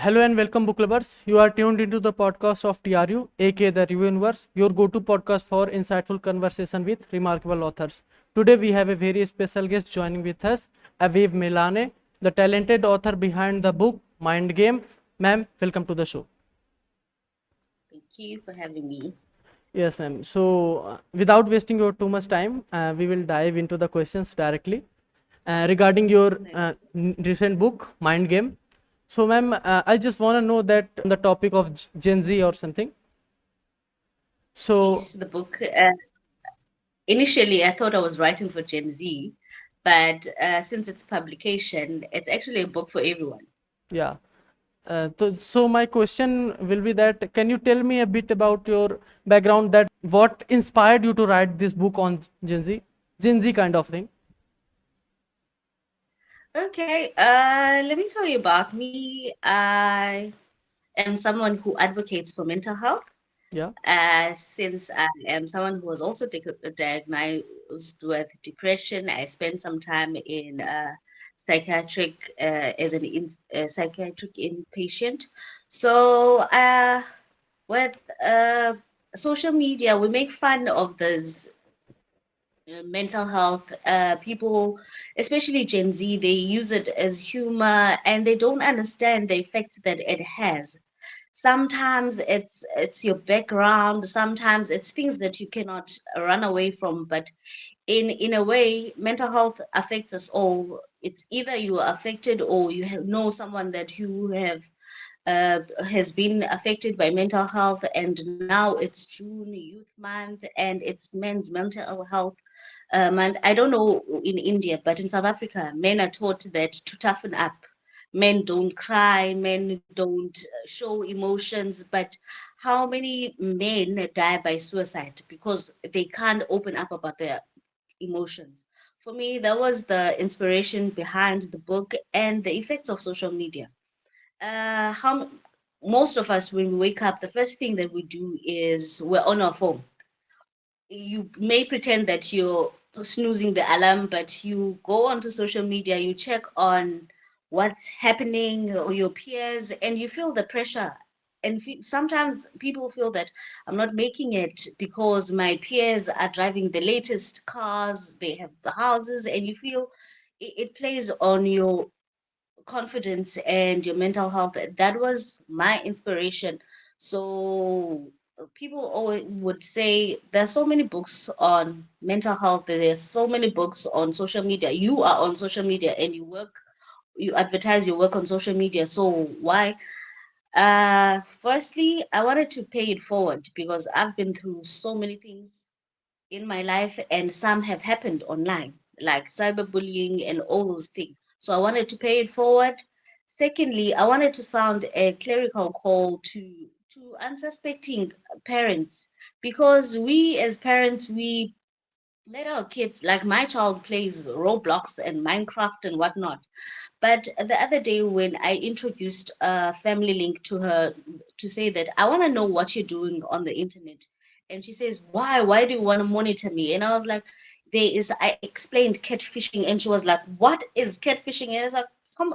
Hello and welcome, book lovers. You are tuned into the podcast of TRU, aka the Review Universe, your go-to podcast for insightful conversation with remarkable authors. Today we have a very special guest joining with us, Aviwe Melane, the talented author behind the book Mind Game. Ma'am, welcome to the show. Thank you for having me. Yes, ma'am. So, without wasting your too much time, we will dive into the questions directly regarding your recent book, Mind Game. So, ma'am, I just want to know that on the topic of Gen Z or something. So, Yes, the book. Initially, I thought I was writing for Gen Z, but since its publication, it's actually a book for everyone. yeah. So my question will be that can you tell me a bit about your background, that what inspired you to write this book on Gen Z kind of thing? Okay, let me tell you about me. I am someone who advocates for mental health. Yeah. Since I am someone who was also diagnosed with depression, I spent some time in psychiatric as psychiatric inpatient. So with social media, we make fun of this mental health. People, especially Gen Z, they use it as humor and they don't understand the effects that it has. Sometimes it's your background, sometimes it's things that you cannot run away from, but in a way mental health affects us all. It's either you are affected or know someone that you have has been affected by mental health. And now it's June Youth Month and it's men's mental health month. I don't know in India, but in South Africa men are taught that to toughen up. Men don't cry, men don't show emotions, but how many men die by suicide because they can't open up about their emotions? For me, that was the inspiration behind the book and the effects of social media. How most of us, when we wake up, the first thing that we do is we're on our phone. You may pretend that you're snoozing the alarm, but you go onto social media, you check on what's happening or your peers, and you feel the pressure. And sometimes people feel that I'm not making it because my peers are driving the latest cars, they have the houses, and you feel it plays on your confidence and your mental health. That was my inspiration. So people always would say there's so many books on mental health, there's so many books on social media. You are on social media and you advertise your work on social media, so why? Firstly, I wanted to pay it forward because I've been through so many things in my life, and some have happened online, like cyberbullying and all those things. So I wanted to pay it forward. Secondly, I wanted to sound a clerical call to unsuspecting parents, because we as parents, we let our kids, like my child plays Roblox and Minecraft and whatnot. But the other day, when I introduced a family link to her to say that I want to know what you're doing on the internet, and she says, "Why? Why do you want to monitor me?" And I was like, I explained catfishing, and she was like, "What is catfishing?" And it's like,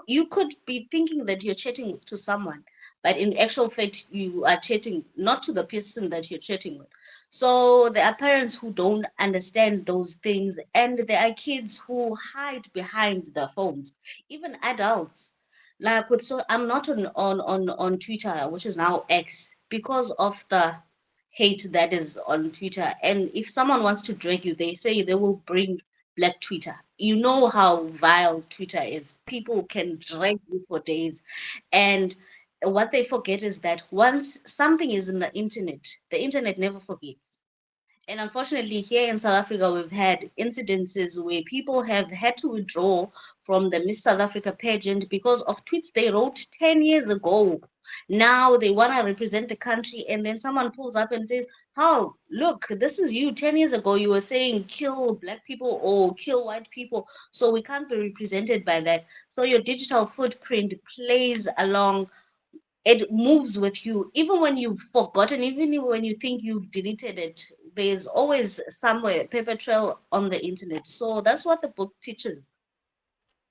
you could be thinking that you're chatting to someone, but in actual fact, you are chatting not to the person that you're chatting with. So there are parents who don't understand those things, and there are kids who hide behind their phones, even adults. Like with, so I'm not on Twitter, which is now X, because of the hate that is on Twitter. And if someone wants to drag you, they say they will bring black Twitter. You know how vile Twitter is. People can drag you for days. And what they forget is that once something is in the internet never forgets. And unfortunately, here in South Africa, we've had incidences where people have had to withdraw from the Miss South Africa pageant because of tweets they wrote 10 years ago. Now they want to represent the country, and then someone pulls up and says, "How? Look, this is you. 10 years ago, you were saying kill black people or kill white people, so we can't be represented by that." So your digital footprint plays along, it moves with you even when you've forgotten, even when you think you've deleted it. There's always somewhere paper trail on the internet. So that's what the book teaches.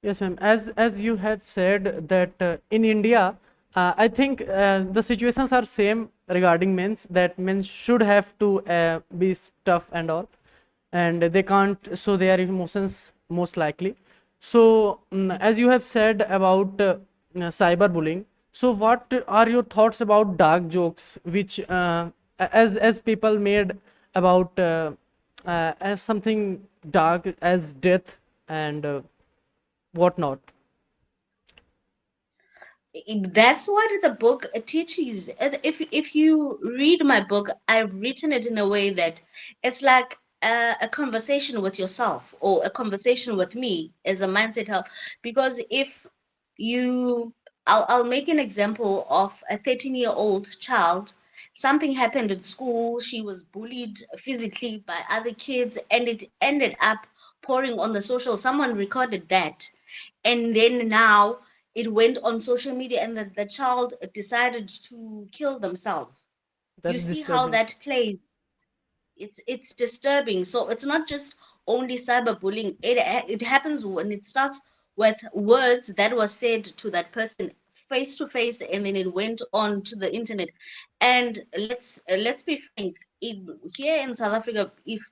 Yes, ma'am. As you have said that in India, I think the situations are same regarding men's, that men should have to be tough and all, and they can't show their emotions most likely. So as you have said about cyberbullying, so what are your thoughts about dark jokes, which as people made about as something dark as death and whatnot? That's what the book teaches. If you read my book, I've written it in a way that it's like a conversation with yourself or a conversation with me as a mindset help. Because if you, I'll make an example of a 13-year-old child. Something happened at school. She was bullied physically by other kids, and it ended up pouring on the social. Someone recorded that, and then now it went on social media, and the child decided to kill themselves. You That's see how disturbing. that plays. It's disturbing. So it's not just only cyberbullying. It happens when it starts with words that were said to that person face to face, and then it went on to the internet. And let's be frank, here in South Africa, if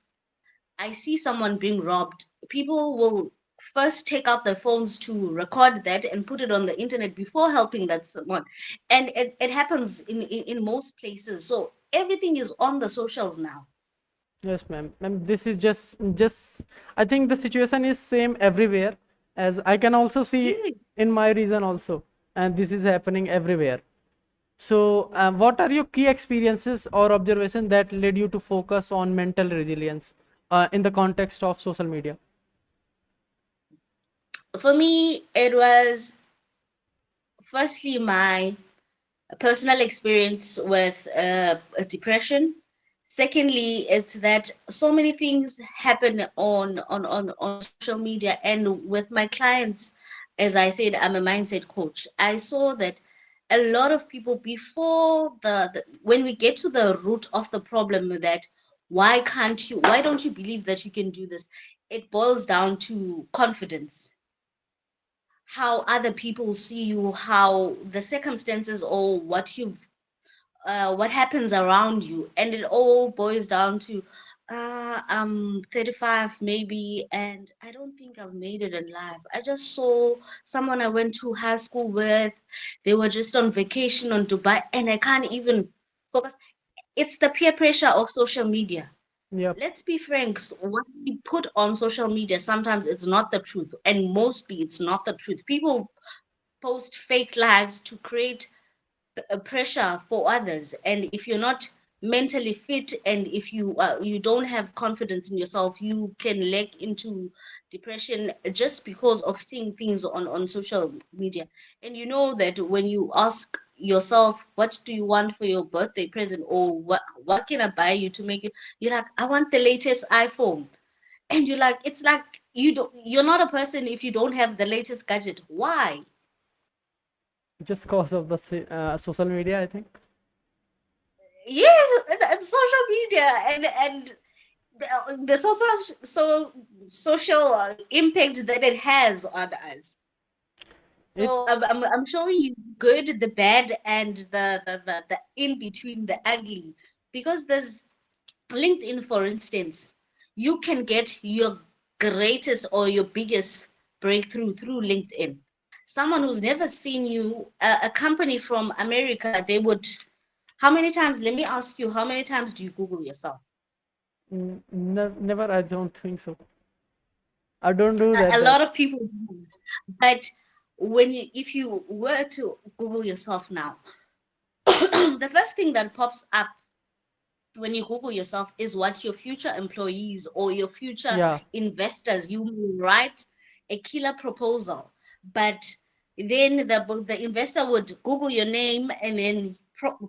I see someone being robbed, people will first take out their phones to record that and put it on the internet before helping that someone. And it happens in most places. So everything is on the socials now. Yes, ma'am. Ma'am, this is just. I think the situation is same everywhere, as I can also see Yes. in my region also, and this is happening everywhere. So, what are your key experiences or observations that led you to focus on mental resilience in the context of social media? For me, it was firstly my personal experience with depression. Secondly, it's that so many things happen on social media, and with my clients, as I said, I'm a mindset coach. I saw that a lot of people before the when we get to the root of the problem, that why don't you believe that you can do this, it boils down to confidence, how other people see you, how the circumstances or what happens around you, and it all boils down to I'm 35 maybe, and I don't think I've made it in life. I just saw someone I went to high school with, they were just on vacation on Dubai, and I can't even focus. It's the peer pressure of social media. Yep. Let's be frank, what we put on social media sometimes it's not the truth, and mostly it's not the truth. People post fake lives to create a pressure for others, and if you're not mentally fit, and if you don't have confidence in yourself, you can leg into depression just because of seeing things on social media. And you know that when you ask yourself, what do you want for your birthday present, or what can I buy you to make you, you're like, I want the latest iPhone. And you're like, it's like you're not a person if you don't have the latest gadget. Why? Just cause of the social media, I think. Yes, and social media, and the social impact that it has on us. It So I'm showing you good, the bad, and the in between, the ugly, because there's LinkedIn, for instance. You can get your greatest or your biggest breakthrough through LinkedIn. Someone who's never seen you, a company from America, they would. How many times? Let me ask you. How many times do you Google yourself? never. I don't think so. I don't do A that. lot of people do. But if you were to Google yourself now, the first thing that pops up when you Google yourself is what your future employees or your future Yeah, investors, you will write a killer proposal, but then the investor would Google your name, and then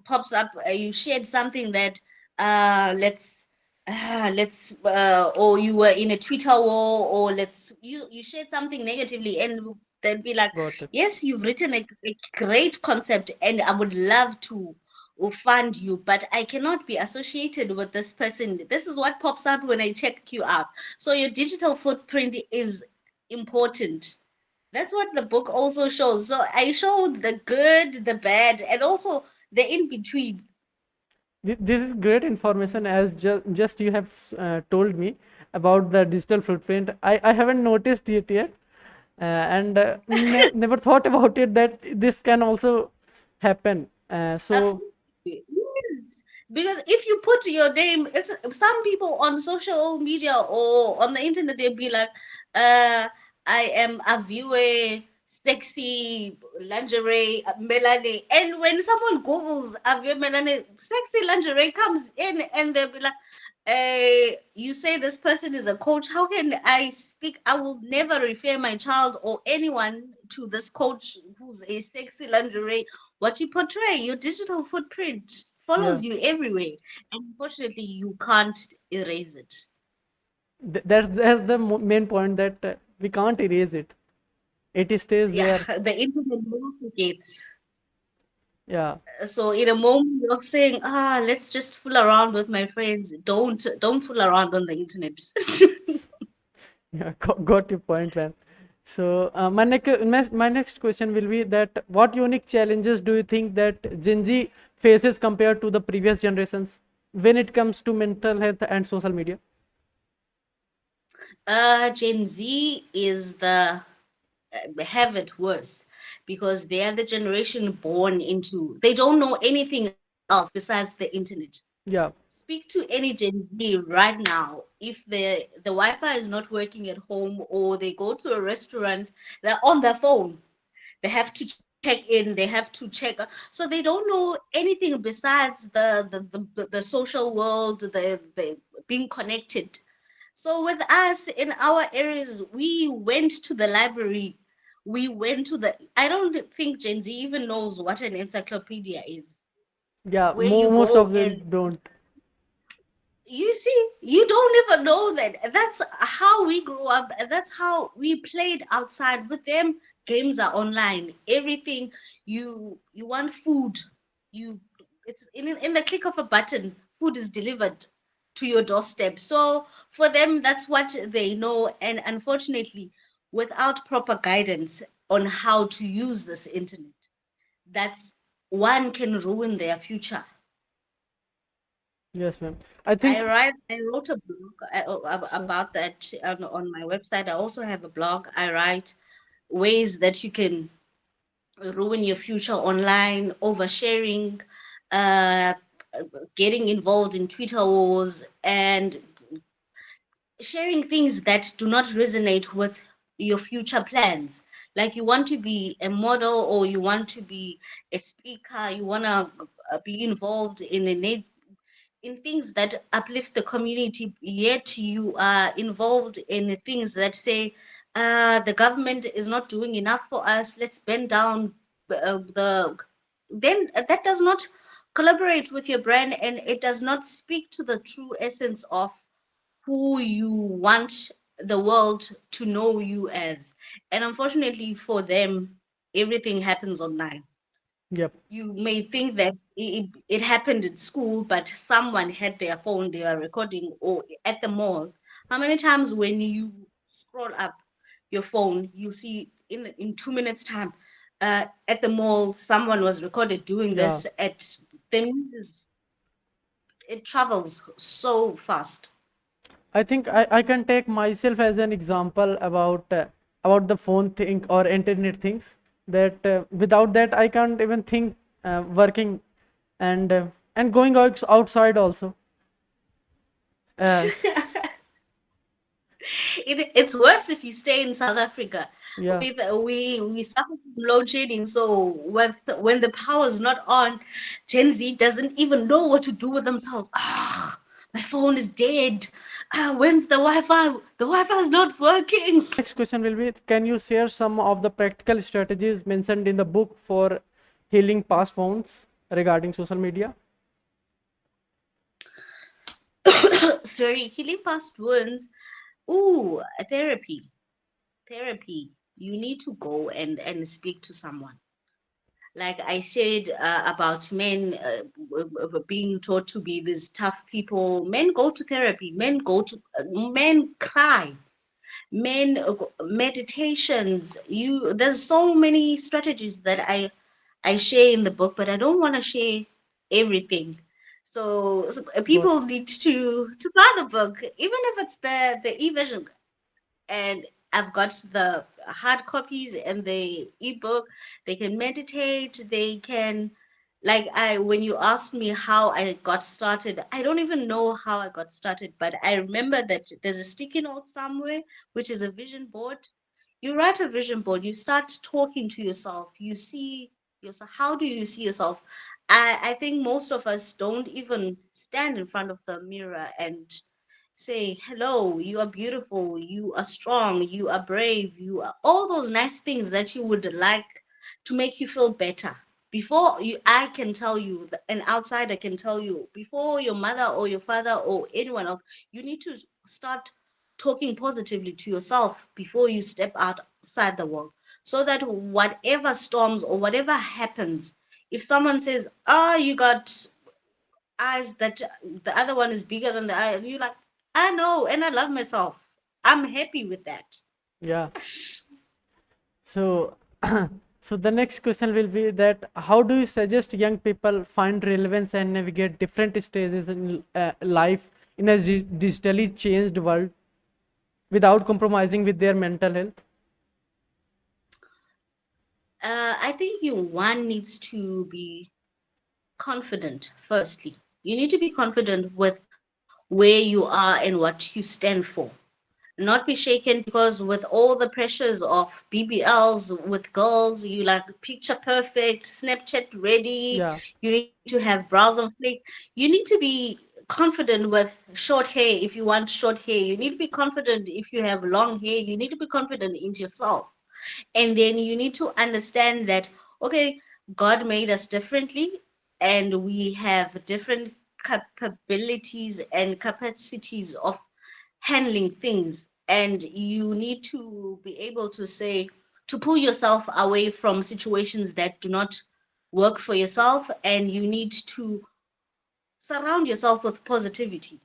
pops up, you shared something that or you were in a Twitter war, or you shared something negatively, and they'd be like, got it. yes, you've written a great concept, and I would love to or fund you, but I cannot be associated with this person. This is what pops up when I check you out. So your digital footprint is important. That's what the book also shows. So I showed the good, the bad, and also the in between. This is great information, as just you have told me about the digital footprint. I haven't noticed it yet, and never thought about it that this can also happen. So Yes, because if you put your name, it's some people on social media or on the internet, they'll be like, I am Aviwe sexy lingerie Melane. And when someone Googles Aviwe Melane, sexy lingerie comes in and they'll be like, you say this person is a coach. How can I speak? I will never refer my child or anyone to this coach who's a sexy lingerie. What you portray, your digital footprint yeah, follows you everywhere. And unfortunately, you can't erase it. that's the main point, that we can't erase it. It stays Yeah, there. the internet mitigates. Yeah, So in a moment of saying, let's just fool around with my friends, don't fool around on the internet. yeah, got your point, man. So my next question will be that what unique challenges do you think that Gen Z faces compared to the previous generations when it comes to mental health and social media? Gen Z is the have it worse because they are the generation born into, they don't know anything else besides the internet. Yeah, Speak to any Gen Z right now. If the Wi-Fi is not working at home or they go to a restaurant, they're on their phone. They have to check in. They have to check. So they don't know anything besides the social world, the being connected. So with us in our areas, we went to the library. We went to the. I don't think Gen Z even knows what an encyclopedia is. yeah, Where you most go of them and don't. you see, you don't even know that. That's how we grew up. And that's how we played outside with them. Games are online. Everything you want food. You it's in the click of a button. Food is delivered to your doorstep. So for them, that's what they know. And unfortunately, without proper guidance on how to use this internet, that's one can ruin their future. Yes, ma'am. I think I wrote a blog so. about that on my website. I also have a blog. I write ways that you can ruin your future online, oversharing, uh, getting involved in Twitter wars, and sharing things that do not resonate with your future plans. Like you want to be a model or you want to be a speaker, you want to be involved in things that uplift the community, yet you are involved in things that say the government is not doing enough for us. Let's bend down the. Then that does not collaborate with your brand, and it does not speak to the true essence of who you want the world to know you as. And unfortunately for them, everything happens online. Yep. You may think that it happened at school, but someone had their phone, they are recording, or at the mall. How many times when you scroll up your phone, you see in 2 minutes time, at the mall, someone was recorded doing Yeah. this at the news. It travels so fast. I think I can take myself as an example about the phone thing or internet things, that without that I can't even think working and going outside also. S- It's worse if you stay in South Africa. yeah, We suffer from load shedding, so when the power is not on, Gen Z doesn't even know what to do with themselves. My phone is dead. When's the Wi-Fi? The Wi-Fi is not working. next question will be, can you share some of the practical strategies mentioned in the book for healing past wounds regarding social media? Sorry, healing past wounds. Ooh, therapy. Therapy. You need to go and speak to someone. Like I said about men being taught to be these tough people. Men go to therapy. Men cry. Men meditations. You There's so many strategies that I share in the book, but I don't want to share everything. So Got people need to buy the book, even if it's the e-version, and I've got the hard copies and the ebook. They can meditate. They can, like, I when you asked me how I got started, I don't even know how I got started, but I remember that there's a sticky note somewhere, which is a vision board. You write a vision board. You start talking to yourself. You see yourself. How do you see yourself? I think most of us don't even stand in front of the mirror and say, hello, you are beautiful, you are strong, you are brave, you are all those nice things that you would like to make you feel better. Before you, I can tell you, an outsider can tell you, before your mother or your father or anyone else, you need to start talking positively to yourself before you step outside the world. So that whatever storms or whatever happens, if someone says, oh, you got eyes that the other one is bigger than the eye, and you're like, I know, and I love myself. I'm happy with that. yeah. So, so the next question will be that how do you suggest young people find relevance and navigate different stages in life in a digitally changed world without compromising with their mental health? I think you one needs to be confident. Firstly, you need to be confident with where you are and what you stand for. Not be shaken because with all the pressures of BBLs with girls, you like picture perfect, Snapchat ready, Yeah, you need to have brows on fleek. You need to be confident with short hair if you want short hair. You need to be confident if you have long hair. You need to be confident in yourself. And then you need to understand that, okay, God made us differently and we have different capabilities and capacities of handling things, and you need to be able to say, to pull yourself away from situations that do not work for yourself, and you need to surround yourself with positivity.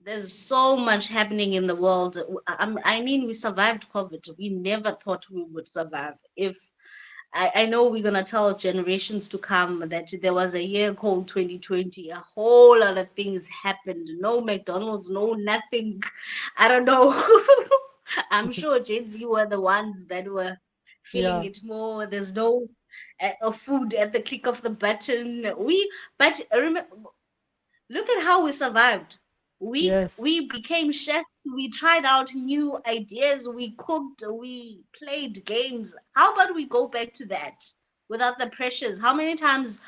There's so much happening in the world. I mean, we survived COVID. We never thought we would survive. If I know we're gonna tell generations to come that there was a year called 2020. A whole lot of things happened. No McDonald's, no nothing. I don't know. I'm sure Gen Z were the ones that were feeling yeah, it more. There's no food at the click of the button. But remember, look at how we survived. yes. We became chefs. We tried out new ideas. We cooked. We played games. How about we go back to that without the pressures? How many times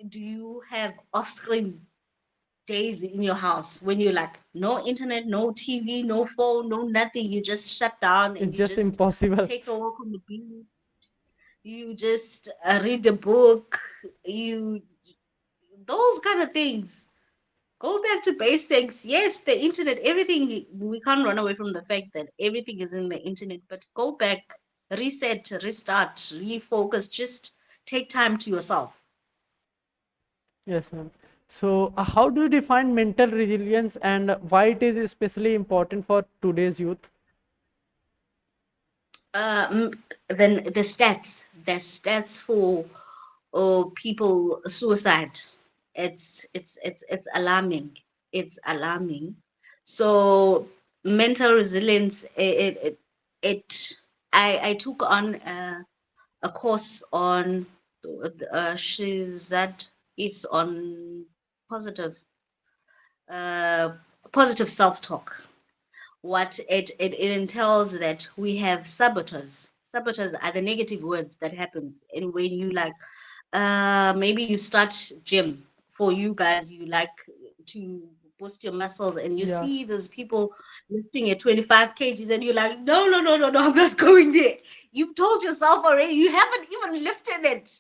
do you have off-screen days in your house when you're like no internet, no TV, no phone, no nothing? You just shut down and It's you just just impossible. take a walk on the beach. You just read a book. You Those kind of things. Go back to basics. Yes, the internet, everything, we can't run away from the fact that everything is in the internet, but go back, reset, restart, refocus, just take time to yourself. Yes, ma'am. So, how do you define mental resilience and why it is especially important for today's youth? Um, then the stats for people suicide, it's alarming. It's alarming. So mental resilience, it I took on a course on Shizad is on positive uh, positive self-talk. What it entails that we have saboteurs. Saboteurs are the negative words that happens, and when you like, maybe you start gym. For you guys, you like to boost your muscles, and you Yeah, see those people lifting at 25 kgs, and you're like, no, no, no, no, no, I'm not going there. You've told yourself already, you haven't even lifted it.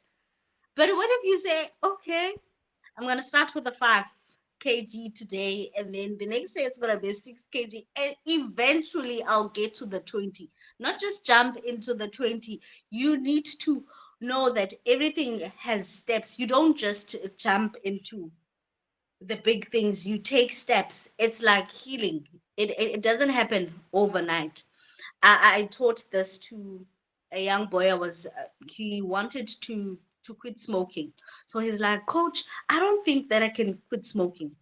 But what if you say, okay, I'm gonna start with a 5 kg today, and then the next day it's gonna be 6 kg, and eventually I'll get to the 20. Not just jump into the 20. You need to know that everything has steps. You don't just jump into the big things. You take steps. It's like healing. It doesn't happen overnight. I taught this to a young boy. He wanted to quit smoking. So he's like, Coach, I don't think that I can quit smoking.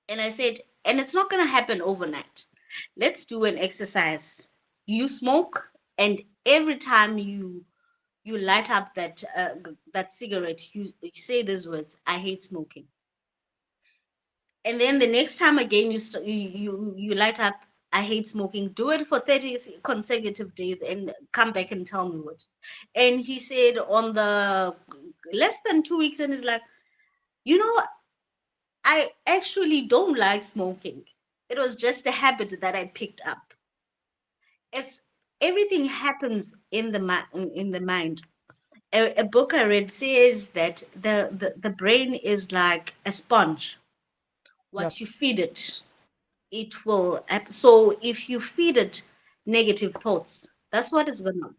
And I said, and it's not going to happen overnight. Let's do an exercise. You smoke, and every time you light up that cigarette, you say these words, I hate smoking. And then the next time again you light up, I hate smoking. Do it for 30 consecutive days and come back and tell me what. And he said on the less than 2 weeks, and he's like, you know, I actually don't like smoking. It was just a habit that I picked up. It's everything happens in the mind. A book I read says that the brain is like a sponge. Yeah. What you feed it, it will. So if you feed it negative thoughts, that's what it's gonna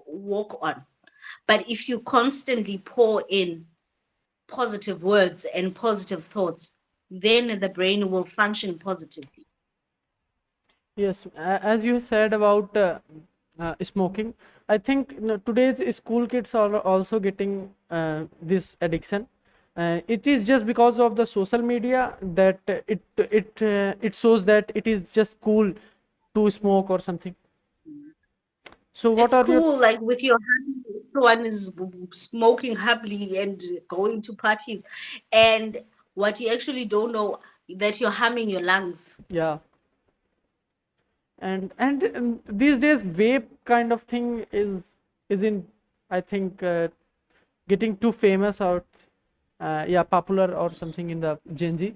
walk on. But if you constantly pour in positive words and positive thoughts, then the brain will function positively. Yes, as you said about smoking, I think today's school kids are also getting this addiction. It is just because of the social media that it shows that it is just cool to smoke or something. So, what It's are your cool, like with your hubby, everyone is smoking happily and going to parties, and what you actually don't know that you're harming your lungs. yeah, and these days vape kind of thing is in, I think, getting too famous or yeah, popular or something in the Gen Z.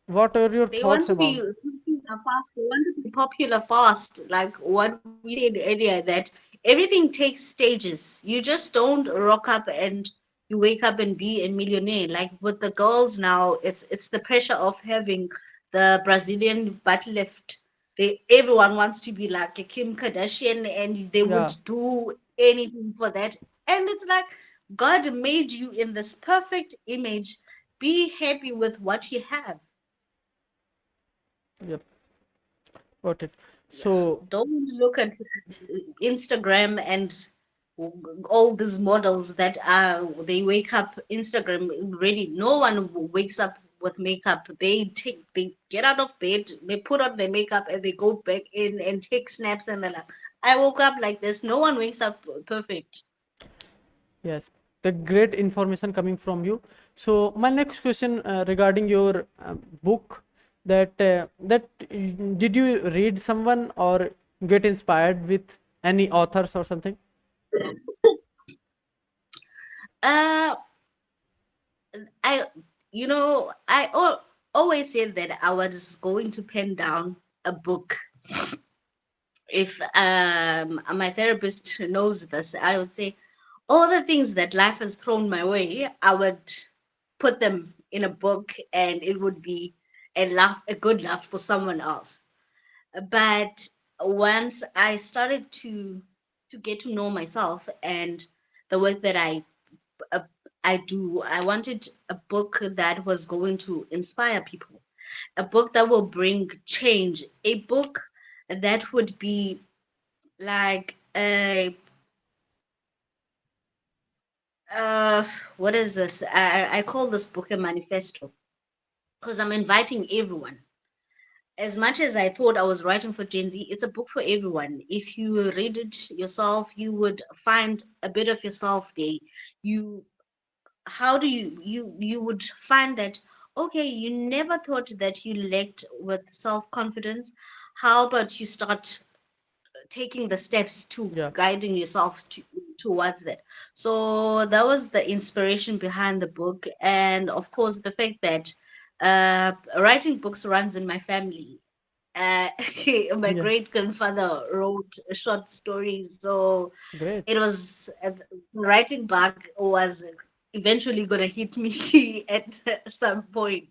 What are your They want thoughts to be about? popular fast. They want to be popular fast. Like what we said earlier, that everything takes stages. You just don't rock up and you wake up and be a millionaire. Like with the girls now, it's the pressure of having the Brazilian butt lift. Everyone wants to be like a Kim Kardashian, and they Yeah, would do anything for that. And it's like God made you in this perfect image. Be happy with what you have. yep, got it. Yeah, So, don't look at Instagram and all these models that are they wake up Instagram ready. No one wakes up with makeup. They get out of bed, they put on their makeup, and they go back in and take snaps, and they're like, I woke up like this. No one wakes up perfect. yes, the great information coming from you. So, my next question regarding your book, did you read someone or get inspired with any authors or something? Uh, I always said that I was going to pen down a book. If my therapist knows this, I would say all the things that life has thrown my way, I would put them in a book, and it would be a good laugh for someone else. But once I started to get to know myself and the work that uh, I do, I wanted a book that was going to inspire people, a book that will bring change, a book that would be like uh what is this? I call this book a manifesto because I'm inviting everyone. As much as I thought I was writing for Gen Z, it's a book for everyone. If you read it yourself, you would find a bit of yourself there. You how do you would find that, okay, you never thought that you lacked with self-confidence. How about you start taking the steps to Yeah, guiding yourself towards that. So that was the inspiration behind the book, and of course the fact that writing books runs in my family. uh, my yeah, great grandfather wrote short stories, so great. it was the writing bug was eventually gonna hit me at some point.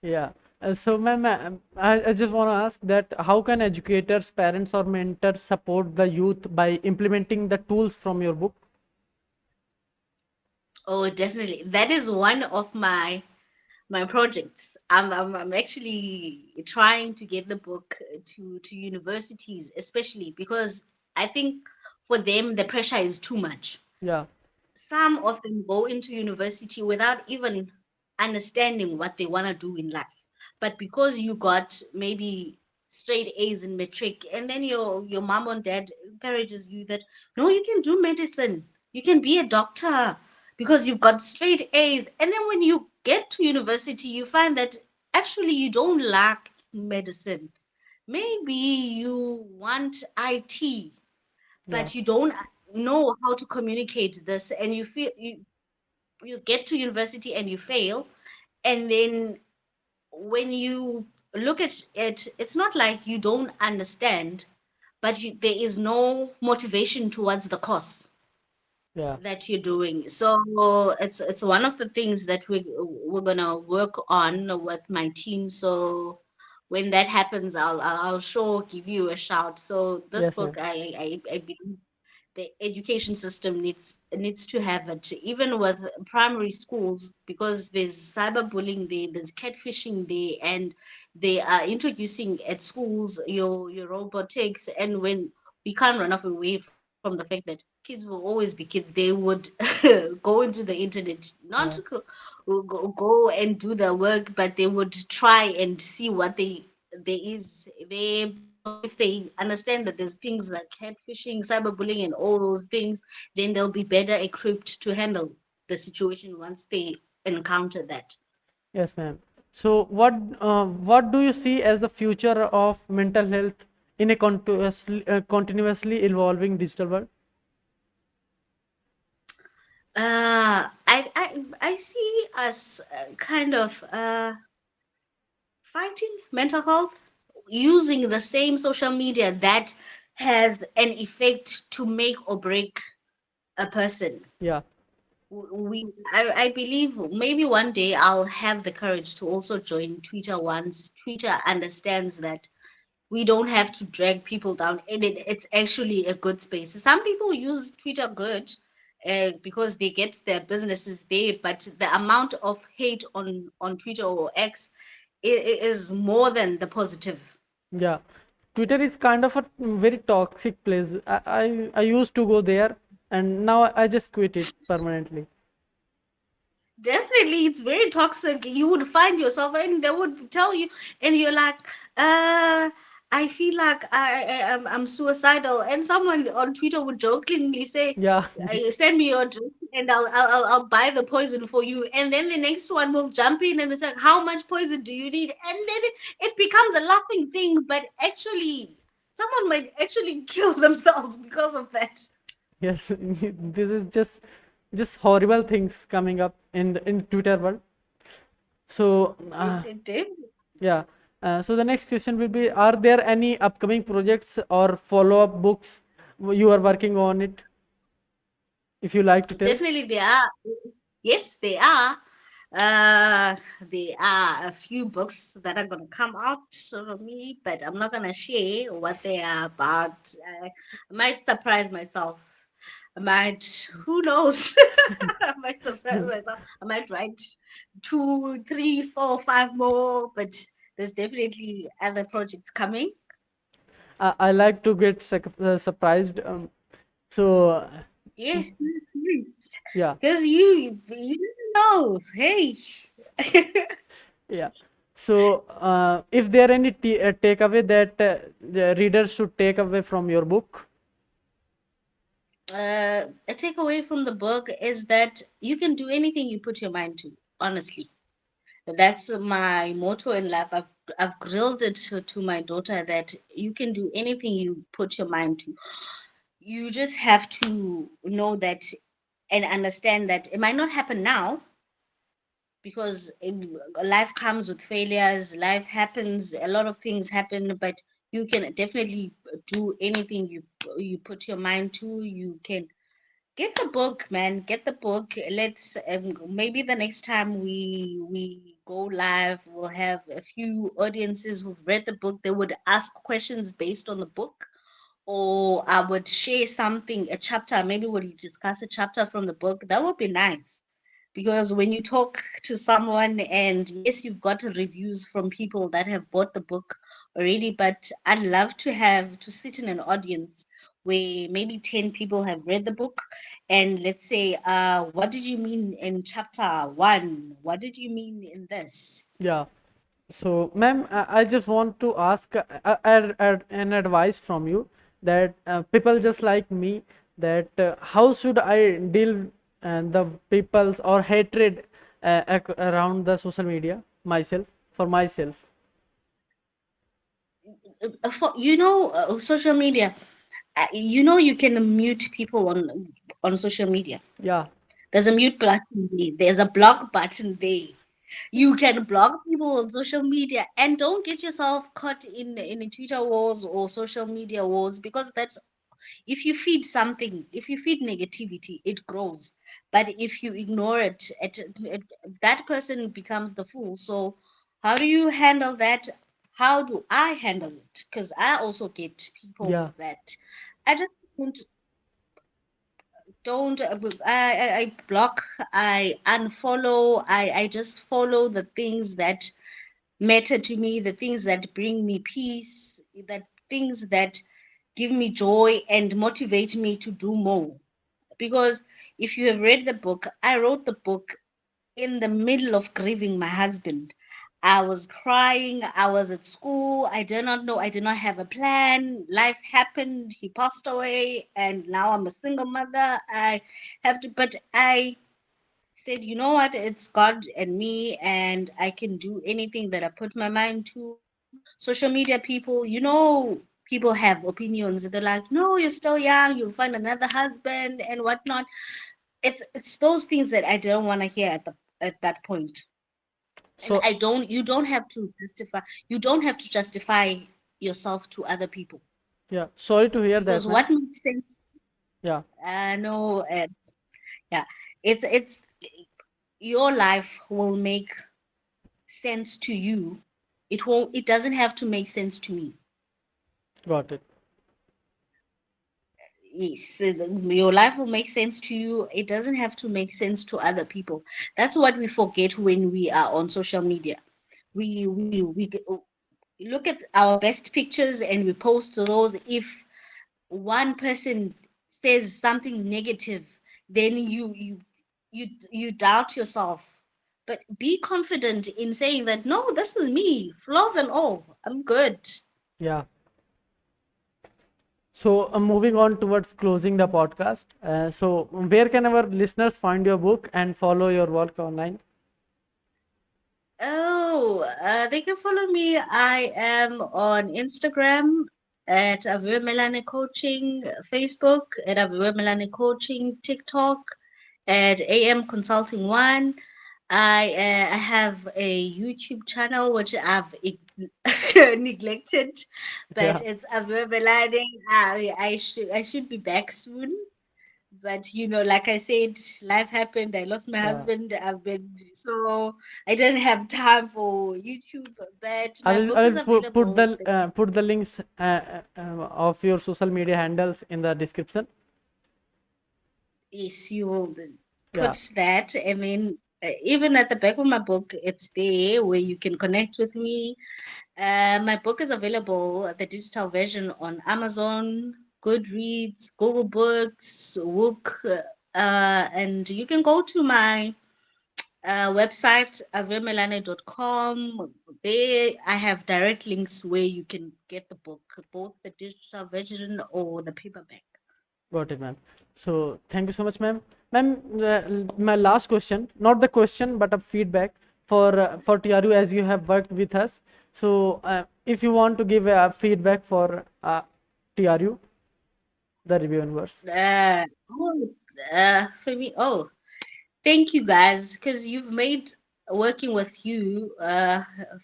Yeah. So, ma'am, I just want to ask that how can educators, parents, or mentors support the youth by implementing the tools from your book? Oh, definitely, that is one of my projects. I'm actually trying to get the book to universities, especially because I think for them the pressure is too much. Yeah, Some of them go into university without even understanding what they want to do in life. But because you got maybe straight A's in matric, and then your mom and dad encourages you that no, you can do medicine, you can be a doctor because you've got straight A's. And then when you get to university, you find that actually you don't like medicine. Maybe you want IT, yeah, but you don't know how to communicate this, and you feel you get to university and you fail, and then when you look at it, it's not like you don't understand, but there is no motivation towards the course yeah. that you're doing. So it's one of the things that we're gonna work on with my team. So when that happens, I'll sure give you a shout. So this Yes, book, ma'am. I believe the education system needs to have it, even with primary schools, because there's cyberbullying there, there's catfishing there, and they are introducing at schools your robotics. And when we can't run off away from the fact that kids will always be kids, they would go into the internet not Yeah. to go and do the work, but they would try and see what there is there, because if they understand that there's things like catfishing, cyberbullying, and all those things, then they'll be better equipped to handle the situation once they encounter that. Yes, ma'am. So, what do you see as the future of mental health in a continuously evolving digital world? I see us kind of fighting mental health using the same social media that has an effect to make or break a person. Yeah, I believe maybe one day I'll have the courage to also join Twitter once Twitter understands that we don't have to drag people down, and it's actually a good space. Some people use Twitter good because they get their businesses there, but the amount of hate on Twitter or X is more than the positive. yeah. Twitter is kind of a very toxic place. I used to go there, and now I just quit it permanently. Definitely, it's very toxic. You would find yourself, and they would tell you, and you're like, uh, I feel like I'm suicidal. And someone on Twitter would jokingly say, Yeah, Send me your address, and I'll buy the poison for you." And then the next one will jump in, and it's like, "How much poison do you need?" And then it becomes a laughing thing, but actually, someone might actually kill themselves because of that. yes. This is just horrible things coming up in Twitter world. So, It did. yeah. So the next question will be: are there any upcoming projects or follow-up books you are working on it? If you like to tell. Definitely, they are. Yes, they are. Uh, there are a few books that are going to come out from me, but I'm not going to share what they are about. I might surprise myself. I might, who knows? I might surprise myself. I might write two, three, four, five more, but there's definitely other projects coming. I like to get surprised. So, Yes, yes, yes. yeah, Because you know, hey. yeah. So, if there any takeaway that the readers should take away from your book? A takeaway from the book is that you can do anything you put your mind to. Honestly, that's my motto in life. I've grilled it to my daughter that you can do anything you put your mind to. You just have to know that and understand that it might not happen now, because life comes with failures. Life happens. A lot of things happen, but you can definitely do anything you put your mind to. You can get the book, man. Get the book. Let's maybe the next time we go live, we'll have a few audiences who've read the book. They would ask questions based on the book, or I would share something, a chapter. Maybe we'll discuss a chapter from the book. That would be nice, because when you talk to someone, and yes, you've got reviews from people that have bought the book already, but I'd love to have to sit in an audience where maybe 10 people have read the book, and let's say, what did you mean in chapter 1? What did you mean in this? Yeah. So, ma'am, I just want to ask an advice from you that people just like me, that how should I deal the people's or hatred around the social media myself for myself. Social media, you can mute people on social media. Yeah, There's a mute button there. There's a block button there. You can block people on social media, and don't get yourself caught in Twitter wars or social media wars, because that's, if you feed negativity, it grows. But if you ignore it, that person becomes the fool. So how do you handle that? How do I handle it? Because I also get people yeah, that I just don't I block, I unfollow, I just follow the things that matter to me, the things that bring me peace, the things that give me joy and motivate me to do more. Because if you have read the book, I wrote the book in the middle of grieving my husband. I was crying. I was at school. I did not know. I did not have a plan. Life happened. He passed away. And now I'm a single mother. I have to, but I said, you know what? It's God and me, and I can do anything that I put my mind to. Social media people, people have opinions. They're like, no, you're still young. You'll find another husband and whatnot. It's those things that I don't want to hear at that point. And so you don't have to justify, yourself to other people, yeah, sorry to hear because that, ma'am. what makes sense, Yeah, no, yeah, it's your life will make sense to you. It doesn't have to make sense to me. got it. Yes, your life will make sense to you. It doesn't have to make sense to other people. That's what we forget when we are on social media. We look at our best pictures and we post those. If one person says something negative, then you doubt yourself. But be confident in saying that, no, this is me, flaws and all, I'm good. Yeah. So, moving on towards closing the podcast. So, where can our listeners find your book and follow your work online? Oh, they can follow me. I am on Instagram at Aviwe Melane Coaching, Facebook at Aviwe Melane Coaching, TikTok at AM Consulting One. I have a YouTube channel which I've neglected, but Yeah, it's Aviwe Melane. I should be back soon. But like I said, life happened. I lost my yeah. husband. So I didn't have time for YouTube. But my book I is will available. put the links of your social media handles in the description. Yes, you will Yeah, put that. I mean, even at the back of my book, it's there where you can connect with me. My book is available, the digital version, on Amazon, Goodreads, Google Books, Wook, and you can go to my website, avimelane.com. There I have direct links where you can get the book, both the digital version or the paperback. got it, ma'am. So, thank you so much, ma'am. Ma'am, my last question, not the question, but a feedback for TRU, as you have worked with us. So, if you want to give a feedback for TRU, the review inverse. Oh, for me, oh, thank you guys, because you've made working with you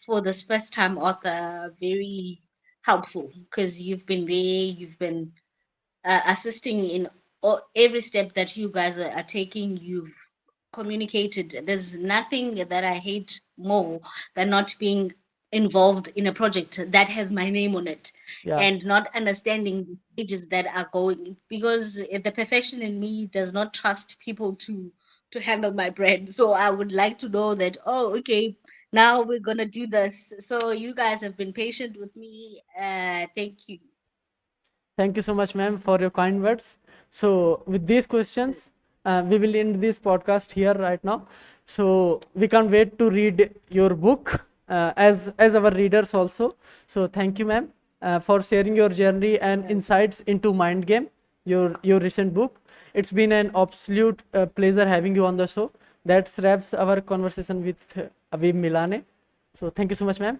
for this first time author very helpful, because you've been there, you've been assisting in every step that you guys are taking. You've communicated. There's nothing that I hate more than not being involved in a project that has my name on it, Yeah, and not understanding the stages that are going, because the perfection in me does not trust people to to handle my brain. So I would like to know that, oh, okay, now we're gonna do this. So you guys have been patient with me. Thank you. Thank you so much, ma'am, for your kind words. So, with these questions, we will end this podcast here right now. So, we can't wait to read your book as our readers also. So, thank you, ma'am, for sharing your journey and insights into Mind Game, your recent book. It's been an absolute pleasure having you on the show. That wraps our conversation with Aviwe Melane. So, thank you so much, ma'am.